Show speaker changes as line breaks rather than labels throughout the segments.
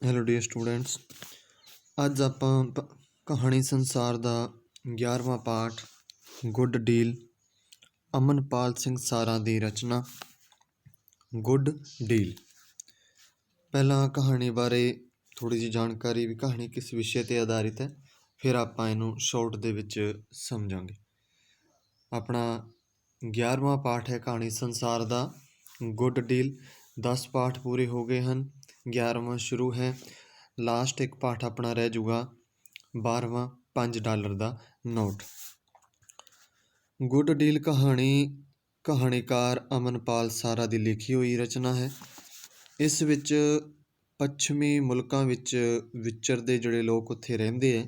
Hello dear students, ਅੱਜ ਆਪਾਂ ਕਹਾਣੀ ਸੰਸਾਰ ਦਾ 11ਵਾਂ ਪਾਠ ਗੁੱਡ ਡੀਲ, ਅਮਨਪਾਲ ਸਿੰਘ ਸਾਰਾ ਦੀ ਰਚਨਾ ਗੁੱਡ ਡੀਲ। ਪਹਿਲਾਂ ਕਹਾਣੀ ਬਾਰੇ ਥੋੜ੍ਹੀ ਜਿਹੀ ਜਾਣਕਾਰੀ ਵੀ, ਕਹਾਣੀ ਕਿਸ ਵਿਸ਼ੇ 'ਤੇ ਆਧਾਰਿਤ ਹੈ, ਫਿਰ ਆਪਾਂ ਇਹਨੂੰ ਸ਼ਾਰਟ ਦੇ ਵਿੱਚ ਸਮਝਾਂਗੇ। ਆਪਣਾ 11ਵਾਂ ਪਾਠ ਹੈ ਕਹਾਣੀ ਸੰਸਾਰ ਦਾ ਗੁੱਡ ਡੀਲ। 10 ਪਾਠ ਪੂਰੇ ਹੋ ਗਏ ਹਨ, 11ਵਾਂ ਸ਼ੁਰੂ ਹੈ। ਲਾਸਟ ਇੱਕ ਪਾਠ ਆਪਣਾ ਰਹਿ ਜੂਗਾ 12ਵਾਂ $5 ਦਾ ਨੋਟ। ਗੁੱਡ ਡੀਲ ਕਹਾਣੀਕਾਰ ਅਮਨਪਾਲ ਸਾਰਾ ਦੀ ਲਿਖੀ ਹੋਈ ਰਚਨਾ ਹੈ। ਇਸ ਵਿੱਚ ਪੱਛਮੀ ਮੁਲਕਾਂ ਵਿੱਚ ਵਿਚਰਦੇ ਜਿਹੜੇ ਲੋਕ ਉੱਥੇ ਰਹਿੰਦੇ ਹੈ,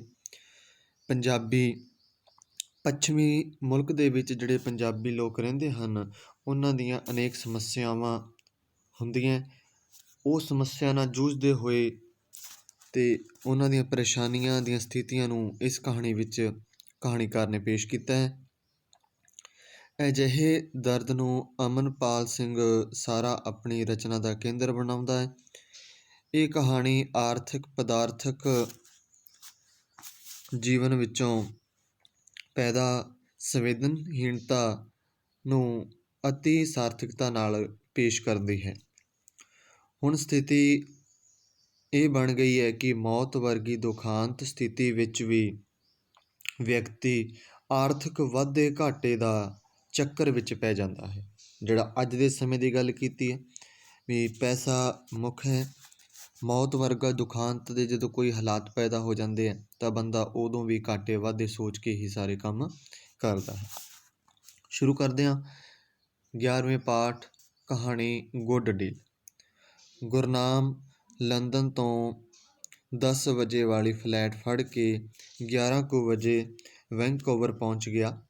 ਪੱਛਮੀ ਮੁਲਕ ਦੇ ਵਿੱਚ ਜਿਹੜੇ ਪੰਜਾਬੀ ਲੋਕ ਰਹਿੰਦੇ ਹਨ, ਉਹਨਾਂ ਦੀਆਂ ਅਨੇਕ ਸਮੱਸਿਆਵਾਂ ਹੁੰਦੀਆਂ। ਉਹ ਸਮੱਸਿਆ ਨਾਲ ਜੂਝਦੇ ਹੋਏ ਅਤੇ ਉਹਨਾਂ ਦੀਆਂ ਪਰੇਸ਼ਾਨੀਆਂ ਦੀਆਂ ਸਥਿਤੀਆਂ ਨੂੰ ਇਸ ਕਹਾਣੀ ਵਿੱਚ ਕਹਾਣੀਕਾਰ ਨੇ ਪੇਸ਼ ਕੀਤਾ ਹੈ। ਅਜਿਹੇ ਦਰਦ ਨੂੰ ਅਮਨਪਾਲ ਸਿੰਘ ਸਾਰਾ ਆਪਣੀ ਰਚਨਾ ਦਾ ਕੇਂਦਰ ਬਣਾਉਂਦਾ ਹੈ। ਇਹ ਕਹਾਣੀ ਆਰਥਿਕ ਪਦਾਰਥਕ ਜੀਵਨ ਵਿੱਚੋਂ ਪੈਦਾ ਸੰਵੇਦਨਹੀਣਤਾ ਨੂੰ ਅਤੀ ਸਾਰਥਿਕਤਾ ਨਾਲ ਪੇਸ਼ ਕਰਦੀ ਹੈ। ਹੁਣ ਸਥਿਤੀ ਇਹ ਬਣ ਗਈ ਹੈ ਕਿ ਮੌਤ ਵਰਗੀ ਦੁਖਾਂਤ ਸਥਿਤੀ ਵਿੱਚ ਵੀ ਵਿਅਕਤੀ ਆਰਥਿਕ ਵਾਧੇ ਘਾਟੇ ਦਾ ਚੱਕਰ ਵਿੱਚ ਪੈ ਜਾਂਦਾ ਹੈ। ਜਿਹੜਾ ਅੱਜ ਦੇ ਸਮੇਂ ਦੀ ਗੱਲ ਕੀਤੀ ਹੈ ਵੀ ਪੈਸਾ ਮੁੱਖ ਹੈ। ਮੌਤ ਵਰਗਾ ਦੁਖਾਂਤ ਦੇ ਜਦੋਂ ਕੋਈ ਹਾਲਾਤ ਪੈਦਾ ਹੋ ਜਾਂਦੇ ਹੈ ਤਾਂ ਬੰਦਾ ਉਦੋਂ ਵੀ ਘਾਟੇ ਵਾਧੇ ਸੋਚ ਕੇ ਹੀ ਸਾਰੇ ਕੰਮ ਕਰਦਾ ਹੈ। ਸ਼ੁਰੂ ਕਰਦੇ ਹਾਂ 11ਵੇਂ ਪਾਠ ਕਹਾਣੀ ਗੁੱਡ ਡੀਲ। ਗੁਰਨਾਮ ਲੰਦਨ ਤੋਂ 10 ਵਜੇ ਵਾਲੀ ਫਲੈਟ ਫੜ ਕੇ 11 ਕੁ ਵਜੇ ਵੈਨਕੂਵਰ ਪਹੁੰਚ ਗਿਆ।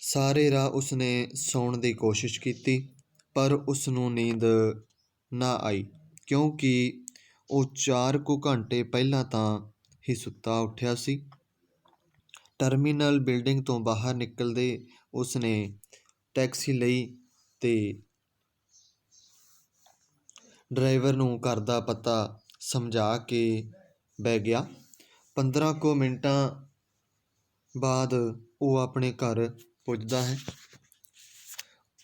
ਸਾਰੇ ਰਾਹ ਉਸਨੇ ਸੌਣ ਦੀ ਕੋਸ਼ਿਸ਼ ਕੀਤੀ, ਪਰ ਉਸਨੂੰ ਨੀਂਦ ਨਾ ਆਈ, ਕਿਉਂਕਿ ਉਹ 4 ਕੁ ਘੰਟੇ ਪਹਿਲਾਂ ਤਾਂ ਹੀ ਸੁੱਤਾ ਉੱਠਿਆ ਸੀ। ਟਰਮੀਨਲ ਬਿਲਡਿੰਗ ਤੋਂ ਬਾਹਰ ਨਿਕਲਦੇ ਉਸਨੇ ਟੈਕਸੀ ਲਈ ਅਤੇ ਡਰਾਈਵਰ ਨੂੰ ਘਰ ਦਾ ਪਤਾ ਸਮਝਾ ਕੇ ਬਹਿ ਗਿਆ। 15 ਕੁ ਮਿੰਟਾਂ ਬਾਅਦ ਉਹ ਆਪਣੇ ਘਰ ਪੁੱਜਦਾ ਹੈ।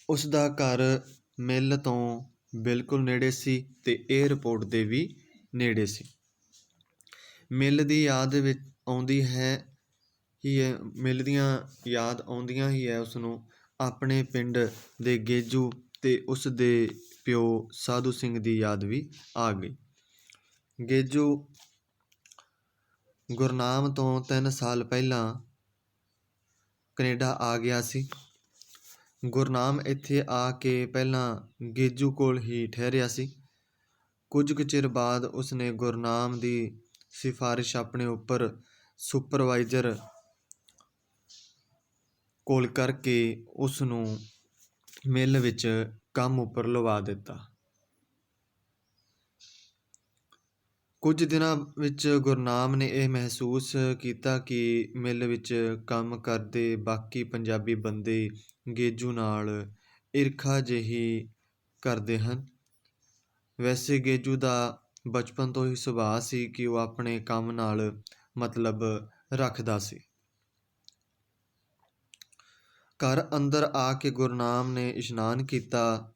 ਉਸਦਾ ਘਰ ਮਿੱਲ ਤੋਂ ਬਿਲਕੁਲ ਨੇੜੇ ਸੀ ਅਤੇ ਏਅਰਪੋਰਟ ਦੇ ਵੀ ਨੇੜੇ ਸੀ। ਮਿੱਲ ਦੀਆਂ ਯਾਦ ਆਉਂਦੀਆਂ ਹੀ ਹੈ ਉਸਨੂੰ ਆਪਣੇ ਪਿੰਡ ਦੇ ਗੇਜੂ ਅਤੇ ਉਸਦੇ ਪਿਓ ਸਾਧੂ ਸਿੰਘ ਦੀ ਯਾਦ ਵੀ ਆ ਗਈ। ਗੇਜੂ ਗੁਰਨਾਮ ਤੋਂ 3 ਸਾਲ ਪਹਿਲਾਂ ਕੈਨੇਡਾ ਆ ਗਿਆ ਸੀ। ਗੁਰਨਾਮ ਇੱਥੇ ਆ ਕੇ ਪਹਿਲਾਂ ਗੇਜੂ ਕੋਲ ਹੀ ਠਹਿਰਿਆ ਸੀ। ਕੁਝ ਕੁ ਚਿਰ ਬਾਅਦ ਉਸਨੇ ਗੁਰਨਾਮ ਦੀ ਸਿਫਾਰਿਸ਼ ਆਪਣੇ ਉੱਪਰ ਸੁਪਰਵਾਈਜ਼ਰ ਕੋਲ ਕਰਕੇ ਉਸਨੂੰ ਮਿੱਲ ਵਿੱਚ ਕੰਮ ਉੱਪਰ ਲਵਾ ਦਿੱਤਾ। ਕੁਝ ਦਿਨਾਂ ਵਿੱਚ ਗੁਰਨਾਮ ਨੇ ਇਹ ਮਹਿਸੂਸ ਕੀਤਾ ਕਿ ਮਿੱਲ ਵਿੱਚ ਕੰਮ ਕਰਦੇ ਬਾਕੀ ਪੰਜਾਬੀ ਬੰਦੇ ਗੇਜੂ ਨਾਲ ਈਰਖਾ ਜਿਹੀ ਕਰਦੇ ਹਨ। ਵੈਸੇ ਗੇਜੂ ਦਾ ਬਚਪਨ ਤੋਂ ਹੀ ਸੁਭਾਅ ਸੀ ਕਿ ਉਹ ਆਪਣੇ ਕੰਮ ਨਾਲ ਮਤਲਬ ਰੱਖਦਾ ਸੀ। ਘਰ ਅੰਦਰ ਆ ਕੇ ਗੁਰਨਾਮ ਨੇ ਇਸ਼ਨਾਨ ਕੀਤਾ।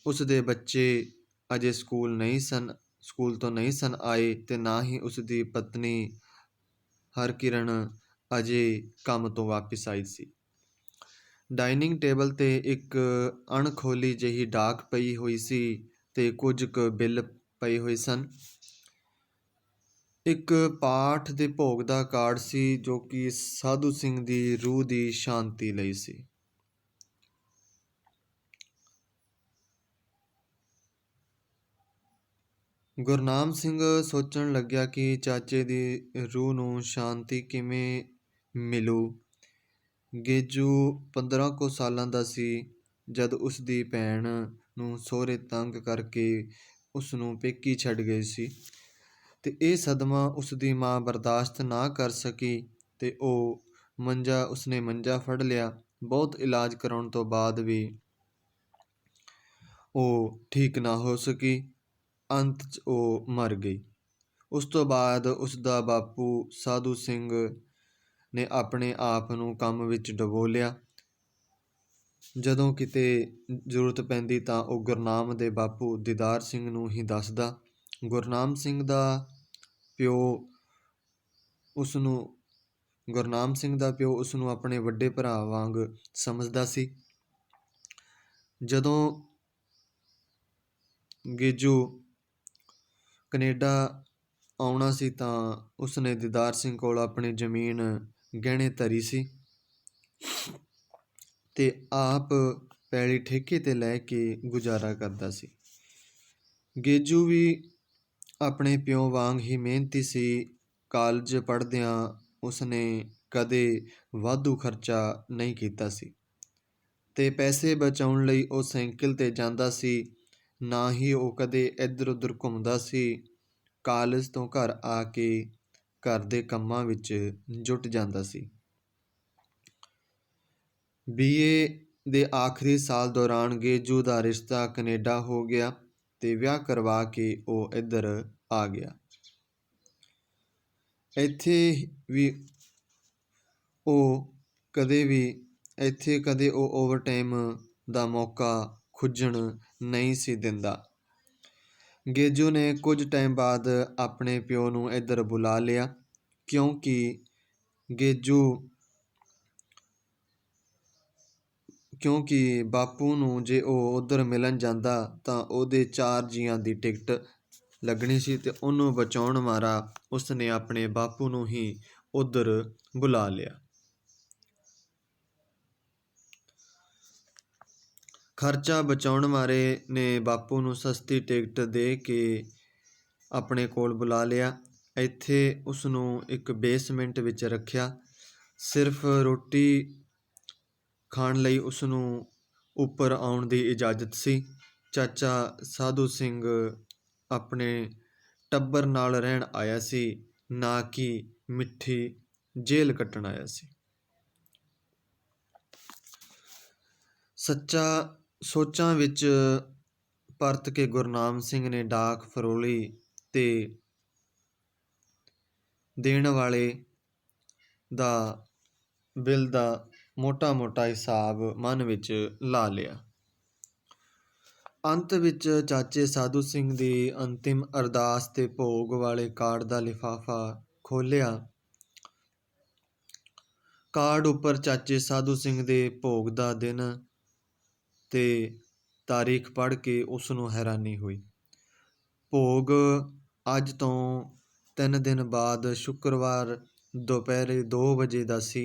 ਉਸਦੇ ਬੱਚੇ ਅਜੇ ਸਕੂਲ ਤੋਂ ਨਹੀਂ ਸਨ ਆਏ ਅਤੇ ਨਾ ਹੀ ਉਸਦੀ ਪਤਨੀ ਹਰਕਿਰਨ ਅਜੇ ਕੰਮ ਤੋਂ ਵਾਪਿਸ ਆਈ ਸੀ। ਡਾਈਨਿੰਗ ਟੇਬਲ 'ਤੇ ਇੱਕ ਅਣਖੋਲੀ ਜਿਹੀ ਡਾਕ ਪਈ ਹੋਈ ਸੀ ਅਤੇ ਕੁਝ ਕੁ ਬਿੱਲ ਪਏ ਹੋਏ ਸਨ। ਇੱਕ ਪਾਠ ਦੇ ਭੋਗ ਦਾ ਕਾਰਡ ਸੀ ਜੋ ਕਿ ਸਾਧੂ ਸਿੰਘ ਦੀ ਰੂਹ ਦੀ ਸ਼ਾਂਤੀ ਲਈ ਸੀ। ਗੁਰਨਾਮ ਸਿੰਘ ਸੋਚਣ ਲੱਗਿਆ ਕਿ ਚਾਚੇ ਦੀ ਰੂਹ ਨੂੰ ਸ਼ਾਂਤੀ ਕਿਵੇਂ ਮਿਲੂ। ਗੇਜੂ 15 ਕੁ ਸਾਲਾਂ ਦਾ ਸੀ ਜਦ ਉਸਦੀ ਭੈਣ ਨੂੰ ਸਹੁਰੇ ਤੰਗ ਕਰਕੇ ਉਸਨੂੰ ਪੇਕੀ ਛੱਡ ਗਏ ਸੀ ਅਤੇ ਇਹ ਸਦਮਾ ਉਸਦੀ ਮਾਂ ਬਰਦਾਸ਼ਤ ਨਾ ਕਰ ਸਕੀ ਅਤੇ ਉਸਨੇ ਮੰਜਾ ਫੜ ਲਿਆ ਬਹੁਤ ਇਲਾਜ ਕਰਾਉਣ ਤੋਂ ਬਾਅਦ ਵੀ ਉਹ ਠੀਕ ਨਾ ਹੋ ਸਕੀ। ਅੰਤ 'ਚ ਉਹ ਮਰ ਗਈ। ਉਸ ਤੋਂ ਬਾਅਦ ਉਸ ਦਾ ਬਾਪੂ ਸਾਧੂ ਸਿੰਘ ਨੇ ਆਪਣੇ ਆਪ ਨੂੰ ਕੰਮ ਵਿੱਚ ਡੁਬੋ ਲਿਆ। ਜਦੋਂ ਕਿਤੇ ਜ਼ਰੂਰਤ ਪੈਂਦੀ ਤਾਂ ਉਹ ਗੁਰਨਾਮ ਦੇ ਬਾਪੂ ਦੀਦਾਰ ਸਿੰਘ ਨੂੰ ਹੀ ਦੱਸਦਾ। ਗੁਰਨਾਮ ਸਿੰਘ ਦਾ ਪਿਓ ਉਸ ਨੂੰ ਆਪਣੇ ਵੱਡੇ ਭਰਾ ਵਾਂਗ ਸਮਝਦਾ ਸੀ। ਜਦੋਂ ਗੇਜੂ ਕੈਨੇਡਾ ਆਉਣਾ ਸੀ ਤਾਂ ਉਸਨੇ ਦੀਦਾਰ ਸਿੰਘ ਕੋਲ ਆਪਣੀ ਜ਼ਮੀਨ ਗਹਿਣੇ ਧਰੀ ਸੀ ਤੇ ਆਪ ਪੈਲੀ ਠੇਕੇ 'ਤੇ ਲੈ ਕੇ ਗੁਜ਼ਾਰਾ ਕਰਦਾ ਸੀ। ਗੇਜੂ ਵੀ ਆਪਣੇ ਪਿਓ ਵਾਂਗ ਹੀ ਮਿਹਨਤੀ ਸੀ। ਕਾਲਜ ਪੜ੍ਹਦਿਆਂ ਉਸਨੇ ਕਦੇ ਵਾਧੂ ਖਰਚਾ ਨਹੀਂ ਕੀਤਾ ਸੀ ਤੇ ਪੈਸੇ ਬਚਾਉਣ ਲਈ ਉਹ ਸਾਈਕਲ 'ਤੇ ਜਾਂਦਾ ਸੀ। ਨਾ ਹੀ ਉਹ ਕਦੇ ਇੱਧਰ ਉੱਧਰ ਘੁੰਮਦਾ ਸੀ। ਕਾਲਜ ਤੋਂ ਘਰ ਆ ਕੇ ਘਰ ਦੇ ਕੰਮਾਂ ਵਿੱਚ ਜੁਟ ਜਾਂਦਾ ਸੀ। BA ਦੇ ਆਖਰੀ ਸਾਲ ਦੌਰਾਨ ਗੇਜੂ ਦਾ ਰਿਸ਼ਤਾ ਕੈਨੇਡਾ ਹੋ ਗਿਆ ਤੇ ਵਿਆਹ ਕਰਵਾ ਕੇ ਉਹ ਇੱਧਰ ਆ ਗਿਆ। ਇੱਥੇ ਕਦੇ ਉਹ ਓਵਰਟਾਈਮ ਦਾ ਮੌਕਾ ਖੁੱਜਣ ਨਹੀਂ ਸੀ ਦਿੰਦਾ। ਗੇਜੂ ਨੇ ਕੁਝ ਟਾਈਮ ਬਾਅਦ ਆਪਣੇ ਪਿਓ ਨੂੰ ਇੱਧਰ ਬੁਲਾ ਲਿਆ, ਕਿਉਂਕਿ ਬਾਪੂ ਨੂੰ ਜੇ ਉਹ ਉੱਧਰ ਮਿਲਣ ਜਾਂਦਾ ਤਾਂ ਉਹਦੇ 4 ਜੀਆਂ ਦੀ ਟਿਕਟ ਲੱਗਣੀ ਸੀ ਤੇ ਉਹਨੂੰ ਬਚਾਉਣ ਮਾਰਾ ਉਸਨੇ ਆਪਣੇ ਬਾਪੂ ਨੂੰ ਹੀ ਉੱਧਰ ਬੁਲਾ ਲਿਆ। ਖਰਚਾ ਬਚਾਉਣ ਮਾਰੇ ਨੇ ਬਾਪੂ ਨੂੰ ਸਸਤੀ ਟਿਕਟ ਦੇ ਕੇ ਆਪਣੇ ਕੋਲ ਬੁਲਾ ਲਿਆ। ਇੱਥੇ ਉਸਨੂੰ ਇੱਕ ਬੇਸਮੈਂਟ ਵਿੱਚ ਰੱਖਿਆ। ਸਿਰਫ ਰੋਟੀ ਖਾਣ ਲਈ ਉਸਨੂੰ ਉੱਪਰ ਆਉਣ ਦੀ ਇਜਾਜ਼ਤ ਸੀ। ਚਾਚਾ ਸਾਧੂ ਸਿੰਘ ਆਪਣੇ ਟੱਬਰ ਨਾਲ ਰਹਿਣ ਆਇਆ ਸੀ, ਨਾ ਕਿ ਮਿੱਠੀ ਜੇਲ੍ਹ ਕੱਟਣ ਆਇਆ ਸੀ। ਸੋਚਾਂ ਵਿੱਚ ਪਰਤ ਕੇ ਗੁਰਨਾਮ ਸਿੰਘ ਨੇ ਡਾਕ ਫਰੋਲੀ ਤੇ ਦੇਣ ਵਾਲੇ ਦਾ ਬਿੱਲ ਦਾ ਮੋਟਾ ਹਿਸਾਬ ਮਨ ਵਿੱਚ ਲਾ ਲਿਆ। ਅੰਤ ਵਿੱਚ ਚਾਚੇ ਸਾਧੂ ਸਿੰਘ ਦੀ ਅੰਤਿਮ ਅਰਦਾਸ ਤੇ ਭੋਗ ਵਾਲੇ ਕਾਰਡ ਦਾ ਲਿਫਾਫਾ ਖੋਲ੍ਹਿਆ। ਕਾਰਡ ਉੱਪਰ ਚਾਚੇ ਸਾਧੂ ਸਿੰਘ ਦੇ ਭੋਗ ਦਾ ਦਿਨ ਤੇ ਤਾਰੀਖ ਪੜ੍ਹ ਕੇ ਉਸਨੂੰ ਹੈਰਾਨੀ ਹੋਈ। ਭੋਗ ਅੱਜ ਤੋਂ 3 ਦਿਨ ਬਾਅਦ ਸ਼ੁੱਕਰਵਾਰ ਦੁਪਹਿਰੇ 2 ਵਜੇ ਦਾ ਸੀ।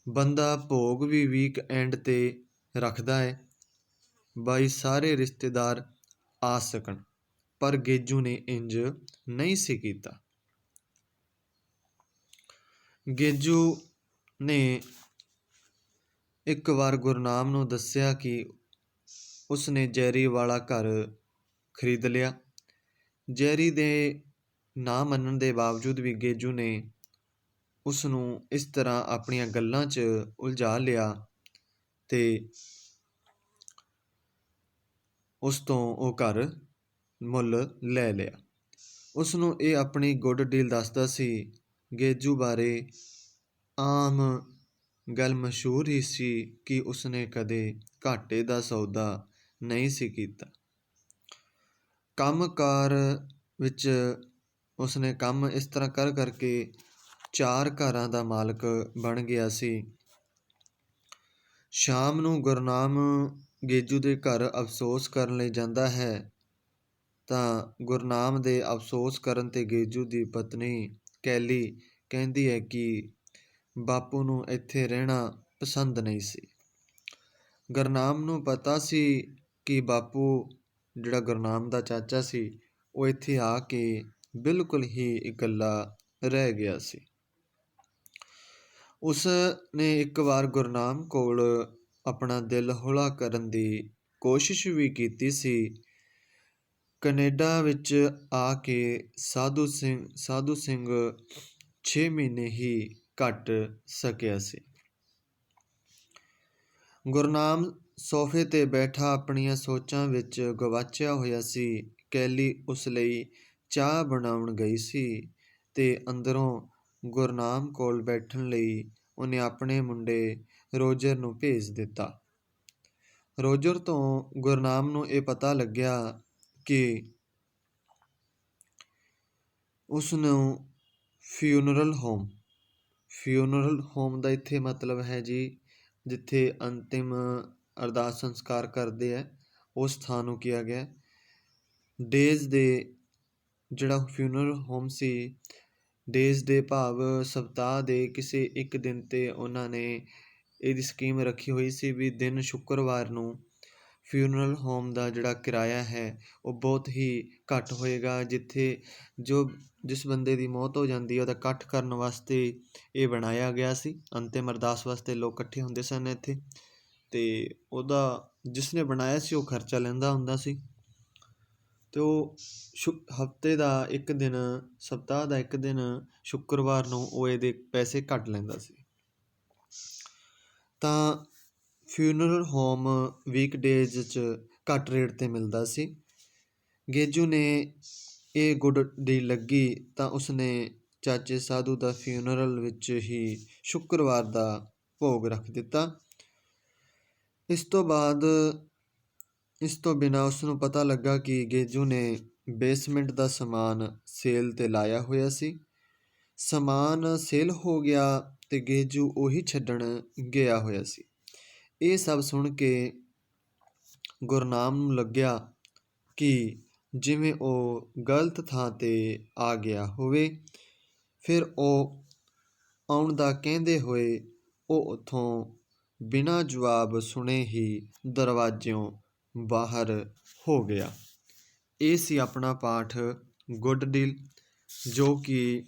ਬੰਦਾ ਭੋਗ ਵੀ ਵੀਕ-ਐਂਡ 'ਤੇ ਰੱਖਦਾ ਹੈ ਬਈ ਸਾਰੇ ਰਿਸ਼ਤੇਦਾਰ ਆ ਸਕਣ, ਪਰ ਗੇਜੂ ਨੇ ਇੰਜ ਨਹੀਂ ਸੀ ਕੀਤਾ। ਗੇਜੂ ਨੇ ਇੱਕ ਵਾਰ ਗੁਰਨਾਮ ਨੂੰ ਦੱਸਿਆ ਕਿ ਉਸਨੇ ਜੈਰੀ ਵਾਲਾ ਘਰ ਖਰੀਦ ਲਿਆ। ਜੈਰੀ ਦੇ ਨਾ ਮੰਨਣ ਦੇ ਬਾਵਜੂਦ ਵੀ ਗੇਜੂ ਨੇ ਉਸਨੂੰ ਇਸ ਤਰ੍ਹਾਂ ਆਪਣੀਆਂ ਗੱਲਾਂ 'ਚ ਉਲਝਾ ਲਿਆ ਤੇ ਉਸ ਤੋਂ ਉਹ ਘਰ ਮੁੱਲ ਲੈ ਲਿਆ। ਉਸਨੂੰ ਇਹ ਆਪਣੀ ਗੁੱਡ ਡੀਲ ਦੱਸਦਾ ਸੀ। ਗੇਜੂ ਬਾਰੇ ਆਮ ਗੱਲ ਮਸ਼ਹੂਰ ਹੀ ਸੀ ਕਿ ਉਸਨੇ ਕਦੇ ਘਾਟੇ ਦਾ ਸੌਦਾ ਨਹੀਂ ਸੀ ਕੀਤਾ। ਕੰਮ-ਕਾਰ ਵਿੱਚ ਉਸਨੇ ਕੰਮ ਇਸ ਤਰ੍ਹਾਂ ਕਰਕੇ 4 ਘਰਾਂ ਦਾ ਮਾਲਕ ਬਣ ਗਿਆ ਸੀ। ਸ਼ਾਮ ਨੂੰ ਗੁਰਨਾਮ ਗੇਜੂ ਦੇ ਘਰ ਅਫਸੋਸ ਕਰਨ ਲਈ ਜਾਂਦਾ ਹੈ ਤਾਂ ਗੁਰਨਾਮ ਦੇ ਅਫਸੋਸ ਕਰਨ 'ਤੇ ਗੇਜੂ ਦੀ ਪਤਨੀ ਕੈਲੀ ਕਹਿੰਦੀ ਹੈ ਕਿ ਬਾਪੂ ਨੂੰ ਇੱਥੇ ਰਹਿਣਾ ਪਸੰਦ ਨਹੀਂ ਸੀ। ਗੁਰਨਾਮ ਨੂੰ ਪਤਾ ਸੀ ਕਿ ਬਾਪੂ, ਜਿਹੜਾ ਗੁਰਨਾਮ ਦਾ ਚਾਚਾ ਸੀ, ਉਹ ਇੱਥੇ ਆ ਕੇ ਬਿਲਕੁਲ ਹੀ ਇਕੱਲਾ ਰਹਿ ਗਿਆ ਸੀ। ਉਸ ਨੇ ਇੱਕ ਵਾਰ ਗੁਰਨਾਮ ਕੋਲ ਆਪਣਾ ਦਿਲ ਹੌਲਾ ਕਰਨ ਦੀ ਕੋਸ਼ਿਸ਼ ਵੀ ਕੀਤੀ ਸੀ। ਕੈਨੇਡਾ ਵਿੱਚ ਆ ਕੇ ਸਾਧੂ ਸਿੰਘ 6 ਮਹੀਨੇ ਹੀ ਕੱਟ ਸਕਿਆ ਸੀ। ਗੁਰਨਾਮ ਸੋਫੇ 'ਤੇ ਬੈਠਾ ਆਪਣੀਆਂ ਸੋਚਾਂ ਵਿੱਚ ਗਵਾਚਿਆ ਹੋਇਆ ਸੀ। ਕੈਲੀ ਉਸ ਲਈ ਚਾਹ ਬਣਾਉਣ ਗਈ ਸੀ ਤੇ ਅੰਦਰੋਂ ਗੁਰਨਾਮ ਕੋਲ ਬੈਠਣ ਲਈ ਉਹਨੇ ਆਪਣੇ ਮੁੰਡੇ ਰੋਜਰ ਨੂੰ ਭੇਜ ਦਿੱਤਾ। ਰੋਜਰ ਤੋਂ ਗੁਰਨਾਮ ਨੂੰ ਇਹ ਪਤਾ ਲੱਗਿਆ ਕਿ ਉਸ ਨੂੰ ਫਿਊਨਰਲ ਹੋਮ ਦਾ ਇੱਥੇ ਮਤਲਬ ਹੈ ਜੀ, ਜਿੱਥੇ ਅੰਤਿਮ ਅਰਦਾਸ ਸੰਸਕਾਰ ਕਰਦੇ ਹੈ, ਉਸ ਥਾਂ ਨੂੰ ਕਿਹਾ ਗਿਆ। ਡੇਜ਼ ਦੇ ਜਿਹੜਾ ਫਿਊਨਰਲ ਹੋਮ ਸੀ, ਡੇਜ਼ ਦੇ ਭਾਵ ਸਪਤਾਹ ਦੇ ਕਿਸੇ ਇੱਕ ਦਿਨ 'ਤੇ ਉਹਨਾਂ ਨੇ ਇਹਦੀ ਸਕੀਮ ਰੱਖੀ ਹੋਈ ਸੀ ਵੀ ਦਿਨ ਸ਼ੁੱਕਰਵਾਰ ਨੂੰ ਫਿਊਨਰਲ ਹੋਮ ਦਾ ਜਿਹੜਾ ਕਿਰਾਇਆ ਹੈ ਉਹ ਬਹੁਤ ਹੀ ਘੱਟ ਹੋਏਗਾ, ਜਿੱਥੇ ਜਿਸ ਬੰਦੇ ਦੀ ਮੌਤ ਹੋ ਜਾਂਦੀ ਹੈ ਉਹਦਾ ਇਕੱਠ ਕਰਨ ਵਾਸਤੇ ਇਹ ਬਣਾਇਆ ਗਿਆ ਸੀ। ਅੰਤਿਮ ਅਰਦਾਸ ਵਾਸਤੇ ਲੋਕ ਇਕੱਠੇ ਹੁੰਦੇ ਸਨ ਇੱਥੇ, ਅਤੇ ਉਹਦਾ ਜਿਸਨੇ ਬਣਾਇਆ ਸੀ ਉਹ ਖਰਚਾ ਲੈਂਦਾ ਹੁੰਦਾ ਸੀ, ਅਤੇ ਉਹ ਹਫ਼ਤੇ ਦਾ ਇੱਕ ਦਿਨ, ਸਪਤਾਹ ਦਾ ਇੱਕ ਦਿਨ ਸ਼ੁੱਕਰਵਾਰ ਨੂੰ ਉਹ ਇਹਦੇ ਪੈਸੇ ਘੱਟ ਲੈਂਦਾ ਸੀ। ਤਾਂ ਫਿਊਨਰਲ ਹੋਮ ਵੀਕਡੇਜ਼ 'ਚ ਘੱਟ ਰੇਟ 'ਤੇ ਮਿਲਦਾ ਸੀ। ਗੇਜੂ ਨੇ ਇਹ ਗੁੱਡ ਡੀਲ ਲੱਗੀ ਤਾਂ ਉਸਨੇ ਚਾਚੇ ਸਾਧੂ ਦਾ ਫਿਊਨਰਲ ਵਿੱਚ ਹੀ ਸ਼ੁੱਕਰਵਾਰ ਦਾ ਭੋਗ ਰੱਖ ਦਿੱਤਾ। ਇਸ ਤੋਂ ਬਿਨਾਂ ਉਸਨੂੰ ਪਤਾ ਲੱਗਾ ਕਿ ਗੇਜੂ ਨੇ ਬੇਸਮੈਂਟ ਦਾ ਸਮਾਨ ਸੇਲ 'ਤੇ ਲਾਇਆ ਹੋਇਆ ਸੀ। ਸਮਾਨ ਸੇਲ ਹੋ ਗਿਆ ਅਤੇ ਗੇਜੂ ਉਹੀ ਛੱਡਣ ਗਿਆ ਹੋਇਆ ਸੀ। ਇਹ ਸਭ ਸੁਣ ਕੇ ਗੁਰਨਾਮ ਨੂੰ ਲੱਗਿਆ ਕਿ ਜਿਵੇਂ ਉਹ ਗਲਤ ਥਾਂ 'ਤੇ ਆ ਗਿਆ ਹੋਵੇ। ਫਿਰ ਉਹ ਆਉਣ ਦਾ ਕਹਿੰਦੇ ਹੋਏ ਉਹ ਉੱਥੋਂ ਬਿਨਾਂ ਜਵਾਬ ਸੁਣੇ ਹੀ ਦਰਵਾਜ਼ਿਓਂ ਬਾਹਰ ਹੋ ਗਿਆ। ਇਹ ਸੀ ਆਪਣਾ ਪਾਠ ਗੁੱਡ ਡੀਲ, ਜੋ ਕਿ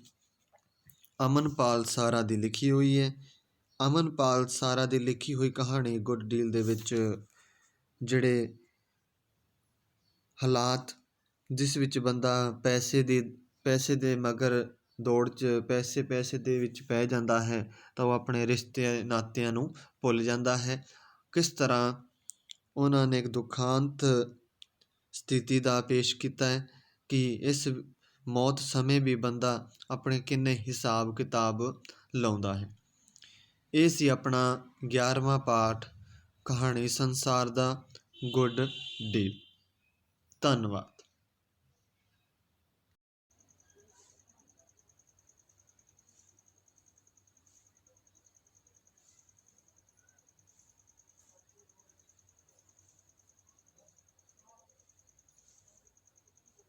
ਅਮਨਪਾਲ ਸਾਰਾ ਦੀ ਲਿਖੀ ਹੋਈ ਹੈ। ਅਮਨਪਾਲ ਸਾਰਾ ਦੀ ਲਿਖੀ ਹੋਈ ਕਹਾਣੀ ਗੁੱਡ ਡੀਲ ਦੇ ਵਿੱਚ ਜਿਹੜੇ ਹਾਲਾਤ, ਜਿਸ ਵਿੱਚ ਬੰਦਾ ਪੈਸੇ ਦੇ ਮਗਰ ਦੌੜ 'ਚ ਪੈਸੇ ਦੇ ਵਿੱਚ ਪੈ ਜਾਂਦਾ ਹੈ ਤਾਂ ਉਹ ਆਪਣੇ ਰਿਸ਼ਤੇ ਨਾਤਿਆਂ ਨੂੰ ਭੁੱਲ ਜਾਂਦਾ ਹੈ। ਕਿਸ ਤਰ੍ਹਾਂ ਉਹਨਾਂ ਨੇ ਇੱਕ ਦੁਖਾਂਤ ਸਥਿਤੀ ਦਾ ਪੇਸ਼ ਕੀਤਾ ਹੈ ਕਿ ਇਸ ਮੌਤ ਸਮੇਂ ਵੀ ਬੰਦਾ ਆਪਣੇ ਕਿੰਨੇ ਹਿਸਾਬ ਕਿਤਾਬ ਲਾਉਂਦਾ ਹੈ। ਇਹ ਸੀ ਆਪਣਾ 11ਵਾਂ ਪਾਠ ਕਹਾਣੀ ਸੰਸਾਰ ਦਾ ਗੁੱਡ ਡੀਲ। ਧੰਨਵਾਦ।